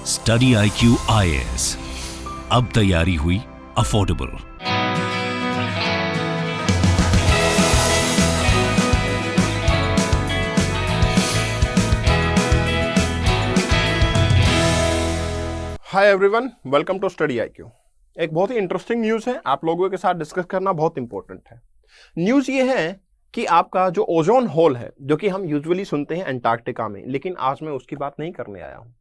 Study IQ IAS, अब तैयारी हुई affordable. Hi everyone, welcome to study IQ। एक बहुत ही इंटरेस्टिंग न्यूज़ है, आप लोगों के साथ डिस्कस करना बहुत इंपॉर्टेंट है। न्यूज़ ये है कि आपका जो ओजोन होल है, जो कि हम यूजुअली सुनते हैं अंटार्कटिका में, लेकिन आज मैं उसकी बात नहीं करने आया हूं।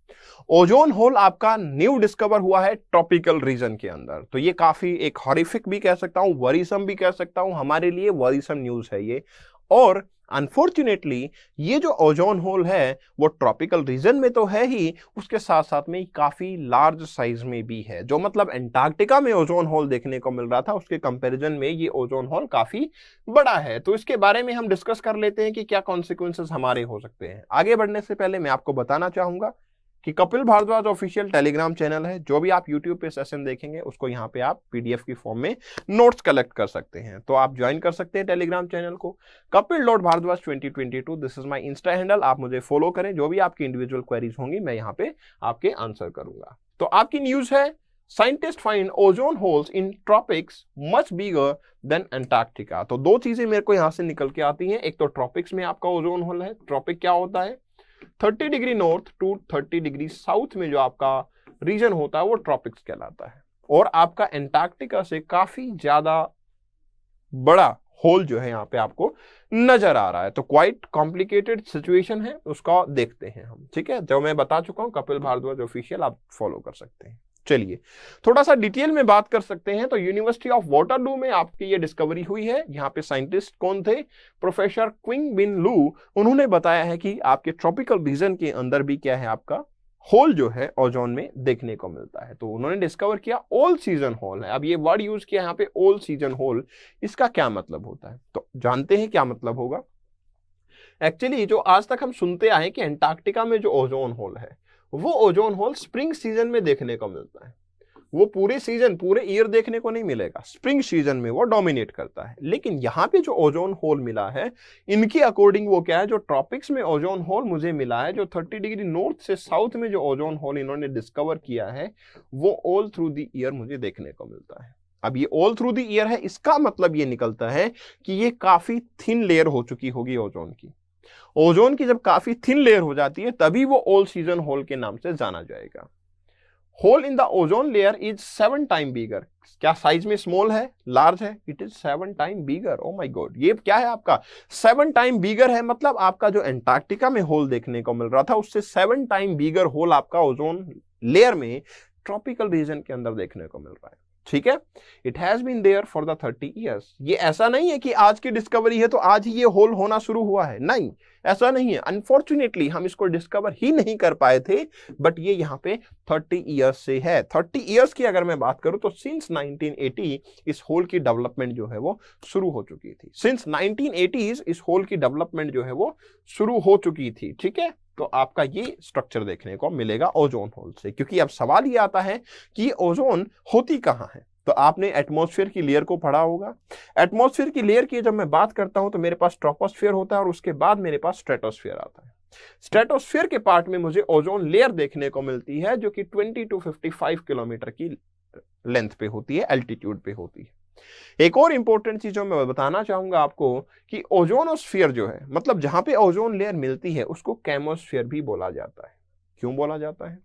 ओजोन होल आपका न्यू डिस्कवर हुआ है ट्रॉपिकल रीजन के अंदर। तो ये काफी एक हॉरिफिक भी कह सकता हूं, वरीसम भी कह सकता हूं, हमारे लिए वरीसम न्यूज़ है ये। और अनफॉर्चुनेटली ये जो ओजोन होल है वो ट्रॉपिकल रीजन में तो है ही, उसके साथ साथ में काफी लार्ज साइज में भी है। जो मतलब अंटार्कटिका में ओजोन होल देखने को मिल रहा था, उसके कंपैरिजन में ये ओजोन होल काफी बड़ा है। तो इसके बारे में हम डिस्कस कर लेते हैं कि क्या कॉन्सिक्वेंसेस हमारे हो सकते हैं। आगे बढ़ने से पहले मैं आपको बताना चाहूंगा कि Kapil Bhardwaj official Telegram channel है। जो भी आप यूट्यूब पे सेशन देखेंगे उसको यहाँ पे आप PDF की फॉर्म में नोट्स कलेक्ट कर सकते हैं, तो आप ज्वाइन कर सकते हैं टेलीग्राम चैनल को। Kapil.Bhardwaj 2022 this is my Insta handle, आप मुझे फॉलो करें। जो भी आपकी इंडिविजुअल क्वेरीज होंगी मैं यहाँ पे आपके आंसर करूंगा। तो आपकी न्यूज है, scientist find ozone holes in tropics much bigger than Antarctica. तो दो चीजें मेरे को यहाँ से निकल के आती हैं। एक तो ट्रॉपिक्स में आपका ओजोन होल है। ट्रॉपिक क्या होता है? 30 degree north to 30 degree south में जो आपका रीजन होता है वो ट्रॉपिक्स कहलाता है। और आपका अंटार्कटिका से काफी ज्यादा बड़ा होल जो है यहाँ पे आपको नजर आ रहा है। तो क्वाइट कॉम्प्लिकेटेड सिचुएशन है, उसका देखते हैं हम। ठीक है, जो मैं बता चुका हूं, कपिल भारद्वाज ऑफिशियल, आप फॉलो कर सकते हैं। चलिए थोड़ा सा डिटेल में बात कर सकते हैं। तो यूनिवर्सिटी ऑफ वाटरलू में आपकी ये डिस्कवरी हुई है। यहाँ पे साइंटिस्ट कौन थे? प्रोफेसर क्विंग बिन लू। उन्होंने बताया है कि आपके ट्रॉपिकल रीजन के अंदर भी क्या है, आपका होल जो है ओजोन में देखने को मिलता है। तो उन्होंने डिस्कवर किया ऑल सीजन होल है। अब ये वर्ड यूज किया यहाँ पे, ऑल सीजन होल, इसका क्या मतलब होता है? तो जानते हैं क्या मतलब होगा। एक्चुअली जो आज तक हम सुनते आए कि अंटार्कटिका में जो ओजोन होल है वो ओजोन होल स्प्रिंग सीजन में देखने को मिलता है। वो पूरे सीजन, पूरे ईयर देखने को नहीं मिलेगा, स्प्रिंग सीजन में वो डोमिनेट करता है। लेकिन यहाँ पे जो ओजोन होल मिला है, इनके अकॉर्डिंग वो क्या है, जो ट्रॉपिक्स में ओजोन होल मुझे मिला है, जो 30 डिग्री नॉर्थ से साउथ में जो ओजोन होल इन्होंने डिस्कवर किया है, वो ऑल थ्रू द ईयर मुझे देखने को मिलता है। अब ये ऑल थ्रू द ईयर है, इसका मतलब ये निकलता है कि ये काफी थिन लेयर हो चुकी होगी ओजोन की। ओजोन की जब काफी थिन लेयर हो जाती है तभी वो ऑल सीजन होल के नाम से जाना जाएगा। Hole in the ozone layer is 7 time bigger. क्या साइज में स्मॉल है, लार्ज है? It is 7 time bigger. Oh my god, ये क्या है आपका 7 टाइम बिगर है। मतलब आपका जो अंटार्कटिका में होल देखने को मिल रहा था उससे 7 टाइम बिगर होल आपका ओजोन लेयर में ट्रॉपिकल रीजन के अंदर देखने को मिल रहा है। ठीक है, it has been there for the 30 years. ये ऐसा नहीं है कि आज की डिस्कवरी है तो आज ही ये होल होना शुरू हुआ है, नहीं, ऐसा नहीं है। अनफॉर्चुनेटली हम इसको डिस्कवर ही नहीं कर पाए थे, बट ये यहाँ पे 30 ईयर्स से है। 30 ईयर्स की अगर मैं बात करूं तो सिंस 1980 इस होल की डेवलपमेंट जो है वो शुरू हो चुकी थी। सिंस 1980s इस होल की डेवलपमेंट जो है वो शुरू हो चुकी थी। ठीक है, तो आपका ये स्ट्रक्चर देखने को मिलेगा ओजोन होल से। क्योंकि अब सवाल ये आता है कि ओजोन होती कहां है। तो आपने एटमॉस्फेयर की लेयर को पढ़ा होगा। एटमॉस्फेयर की लेयर की जब मैं बात करता हूं तो मेरे पास ट्रोपोस्फेयर होता है और उसके बाद मेरे पास स्ट्रेटोस्फेयर आता है। स्ट्रेटोस्फेयर के पार्ट में मुझे ओजोन लेयर देखने को मिलती है जो कि 20 to 55 किलोमीटर की लेंथ पे होती है, एल्टीट्यूड पे होती है। एक और इंपॉर्टेंट चीज जो मैं बताना चाहूंगा आपको कि ओजोनोस्फीयर जो है, मतलब जहां पे ओजोन लेयर मिलती है, उसको केमोस्फीयर भी बोला जाता है। क्यों बोला जाता है?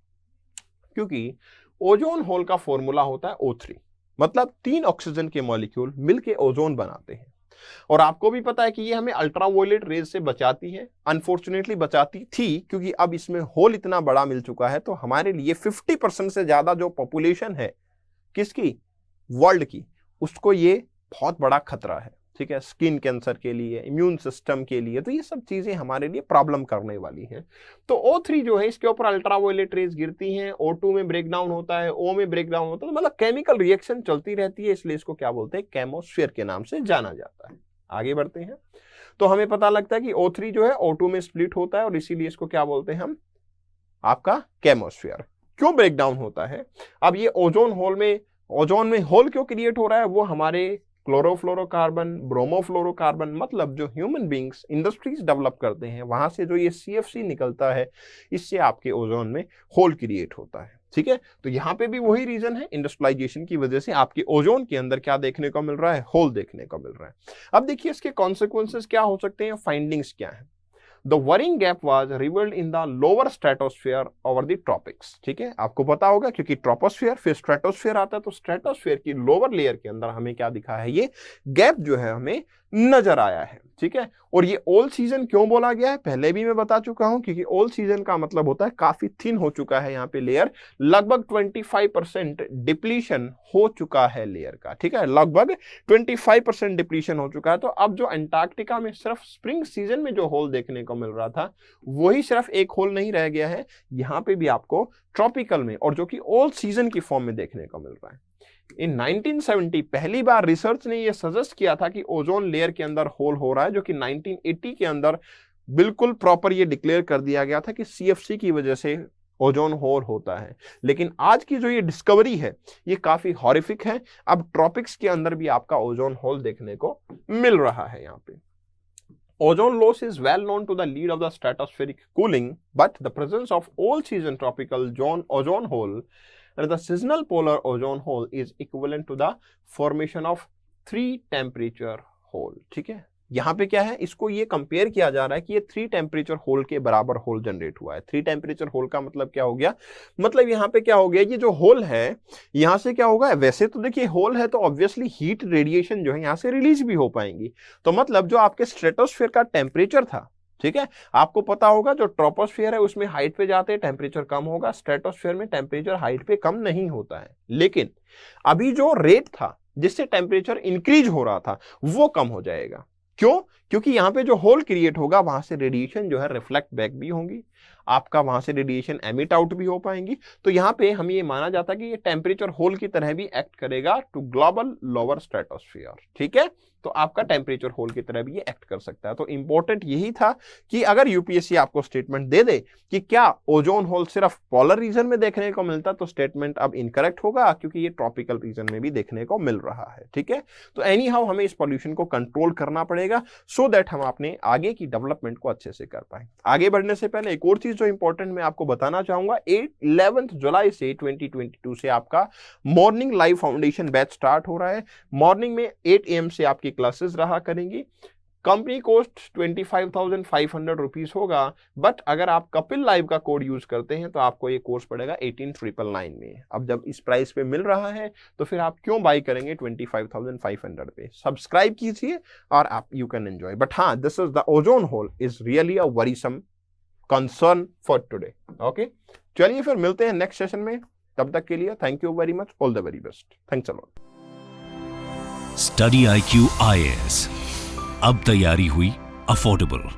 क्योंकि ओजोन होल का फॉर्मूला होता है O3, मतलब 3 ऑक्सीजन के मॉलिक्यूल मिलके ओजोन बनाते हैं। और आपको भी पता है कि ये हमें अल्ट्रावायलेट रेज से बचाती है। अनफॉर्चुनेटली बचाती थी, क्योंकि अब इसमें होल इतना बड़ा मिल चुका है तो हमारे लिए 50% से ज्यादा जो पॉपुलेशन है किसकी, वर्ल्ड की, उसको ये बहुत बड़ा खतरा है। ठीक है, स्किन कैंसर के लिए, इम्यून सिस्टम के लिए, तो ये सब चीजें हमारे लिए प्रॉब्लम करने वाली हैं। तो O3 जो है, इसके ऊपर अल्ट्रावायलेट रेज गिरती हैं, O2 में ब्रेक डाउन होता है, O में ब्रेक डाउन होता है, तो मतलब केमिकल रिएक्शन चलती रहती है, इसलिए इसको क्या बोलते हैं, केमोस्फीयर के नाम से जाना जाता है। आगे बढ़ते हैं तो हमें पता लगता है कि O3 जो है O2 में स्प्लिट होता है और इसीलिए इसको क्या बोलते हैं हम, आपका केमोस्फीयर। क्यों ब्रेक डाउन होता है? अब ये ओजोन में होल क्यों क्रिएट हो रहा है, वो हमारे क्लोरोफ्लोरोकार्बन, ब्रोमोफ्लोरोकार्बन, मतलब जो ह्यूमन बींग्स इंडस्ट्रीज डेवलप करते हैं वहां से जो ये CFC निकलता है, इससे आपके ओजोन में होल क्रिएट होता है। ठीक है, तो यहां पे भी वही रीजन है, इंडस्ट्रियलाइजेशन की वजह से आपके ओजोन के अंदर क्या देखने को मिल रहा है, होल देखने को मिल रहा है। अब देखिए इसके कॉन्सिक्वेंसेस क्या हो सकते हैं, फाइंडिंग्स क्या है। The worrying gap was revealed in the lower stratosphere over the tropics। ठीक है, आपको पता होगा क्योंकि ट्रोपोस्फियर फिर स्ट्रेटोस्फियर आता है, तो स्ट्रेटोस्फियर की लोअर लेयर के अंदर हमें क्या दिखा है, ये गैप जो है हमें नजर आया है। ठीक है, और ये ओल्ड सीजन क्यों बोला गया है, पहले भी मैं बता चुका हूं, क्योंकि ओल्ड सीजन का मतलब होता है काफी थिन हो चुका है यहाँ पे लेयर, लगभग 25% डिप्लीशन हो चुका है लेयर का। ठीक है, लगभग 25% डिप्लीशन हो चुका है। तो अब जो अंटार्कटिका में सिर्फ स्प्रिंग सीजन में जो होल देखने को मिल रहा था, वही सिर्फ एक होल नहीं रह गया है, यहाँ पे भी आपको ट्रॉपिकल में, और जो कि ओल्ड सीजन की फॉर्म में देखने को मिल रहा है। इन 1970 पहली बार रिसर्च ने यह सजेस्ट किया था कि ओजोन लेयर के अंदर होल हो रहा है, जो कि 1980 के अंदर बिल्कुल प्रॉपर ये डिक्लेयर कर दिया गया था कि CFC की वजह से ओजोन होल होता है। लेकिन आज की जो ये डिस्कवरी है ये काफी हॉरिफिक है। अब ट्रॉपिक्स के अंदर भी आपका ओजोन होल देखने को मिल रहा है। यहाँ पे ozone loss is well known to the lead of the stratospheric cooling, but the presence of all season tropical ozone hole and the seasonal polar ozone hole is equivalent to the formation of 3 temperature hole। ठीक है, यहाँ पे क्या है, इसको ये compare किया जा रहा है कि ये 3 टेम्परेचर होल के बराबर होल जनरेट हुआ है। 3 टेम्परेचर होल का मतलब क्या हो गया, मतलब यहाँ पे क्या हो गया, ये जो होल है यहाँ से क्या होगा, वैसे तो देखिए होल है तो ऑब्वियसली हीट रेडिएशन जो है यहाँ से रिलीज भी हो पाएंगी। तो मतलब जो आपके स्ट्रेटोस्फीयर का टेम्परेचर था, ठीक है, आपको पता होगा जो ट्रोपोस्फियर है उसमें हाइट पे जाते हैं टेम्परेचर कम होगा, स्ट्रेटोस्फियर में टेम्परेचर हाइट पे कम नहीं होता है। लेकिन अभी जो रेट था जिससे टेम्परेचर इंक्रीज हो रहा था वो कम हो जाएगा। क्यों? क्योंकि यहाँ पे जो होल क्रिएट होगा वहां से रेडिएशन जो है रिफ्लेक्ट बैक भी होंगी, आपका वहां से रेडिएशन एमिट आउट भी हो पाएंगी। तो यहाँ पे हम ये माना जाता है कि ये टेम्परेचर होल की तरह भी एक्ट करेगा टू ग्लोबल लोअर स्ट्रेटोस्फियर। ठीक है, तो आपका टेम्परेचर होल की तरह भी ये एक्ट कर सकता है। तो इंपॉर्टेंट यही था कि अगर यूपीएससी आपको स्टेटमेंट दे दे कि क्या ओजोन होल सिर्फ पोलर रीजन में देखने को मिलता, तो स्टेटमेंट अब इनकरेक्ट होगा क्योंकि ये ट्रॉपिकल रीजन में भी देखने को मिल रहा है। ठीक है, तो एनी हाउ हमें इस पॉल्यूशन को कंट्रोल करना पड़ेगा सो दैट हम अपने आगे की डेवलपमेंट को अच्छे से कर पाए। आगे बढ़ने से पहले एक और चीज जो इंपॉर्टेंट मैं आपको बताना चाहूंगा, 11 जुलाई से 2022 से आपका morning live foundation batch start हो रहा है। मॉर्निंग में 8 AM से आपकी क्लासेस रहा करेंगी। कंपनी कॉस्ट 25,500 रुपीज होगा, बट अगर आप कपिल लाइव का कोड यूज करते हैं तो आपको ये कोर्स पड़ेगा 18,999 में। अब जब इस प्राइस पे मिल रहा है तो फिर आप क्यों बाई करेंगे 25,500 पे। सब्सक्राइब कीजिए और आप यू कैन एंजॉय। बट हाँ, this is the ozone hole is really a worrisome concern for today. Okay, चलिए फिर मिलते हैं नेक्स्ट सेशन में। तब तक के लिए thank you very much, all the very best, thanks a lot. Study IQ IAS, अब तैयारी हुई अफोर्डेबल।